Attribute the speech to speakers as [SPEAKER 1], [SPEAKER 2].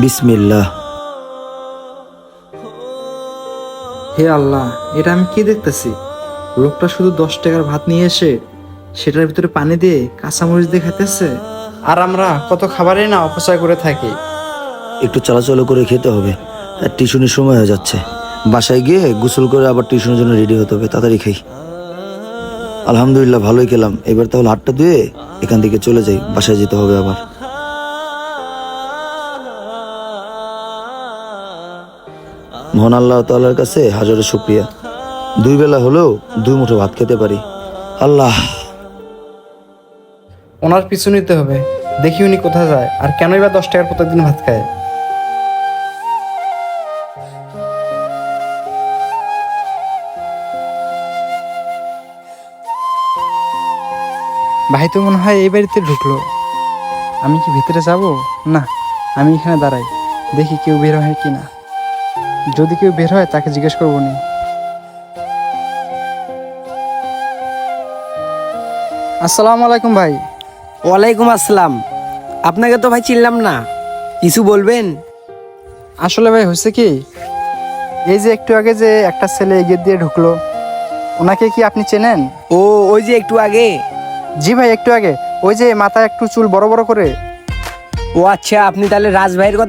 [SPEAKER 1] বিসমিল্লাহ।
[SPEAKER 2] হে আল্লাহ, এটা আমি কি দেখতেছি? লোকটা শুধু 10 টাকার ভাত নিয়ে এসে সেটার ভিতরে পানি দিয়ে কাঁচামরিচ দিয়ে খাইতেছে, আর আমরা কত খাবারই না অপচয় করে থাকি।
[SPEAKER 1] একটু চলাচল করে খেতে হবে, আর টিউশনের সময় হয়ে যাচ্ছে। বাসায় গিয়ে গোসল করে আবার টিউশনের জন্য রেডি হতে হবে, তাড়াতাড়ি খাই। আলহামদুলিল্লাহ ভালোই খেলাম। এবার তাহলে হাতটা ধুয়ে এখান থেকে চলে যাই, বাসায় যেতে হবে আবার। মহান আল্লাহ তাআলার কাছে হাজারো শুকরিয়া, 2 বেলা হলেও 2 মুঠো ভাত খেতে পারি। আল্লাহ।
[SPEAKER 2] ওনার পিছু নিতে হবে, দেখি উনি কোথায় যায় আর কেনই বা 10 টাকার প্রত্যেকদিন ভাত খায়। ভাই তো মনে হয় এই বাড়িতে ঢুকলো। আমি কি ভিতরে যাব? না, আমি এখানে দাঁড়াই, দেখি কেউ বের হয় কিনা। যদি কেউ বের হয় তাকে জিজ্ঞেস করবো নি। আসসালামু আলাইকুম ভাই।
[SPEAKER 3] ওয়ালাইকুম আসসালাম। আপনাকে তো ভাই চিনলাম না, কিছু বলবেন?
[SPEAKER 2] আসলে ভাই হয়েছে কি, এই যে একটু আগে যে একটা ছেলে এগিয়ে দিয়ে ঢুকলো, ওনাকে কি আপনি চেনেন?
[SPEAKER 3] ও, ওই যে একটু আগে?
[SPEAKER 2] জি ভাই, একটু আগে, ওই যে মাথায় একটু চুল বড় বড় করে।
[SPEAKER 3] ও আচ্ছা, আপনি তাহলে রাজ ভাইয়ের কথা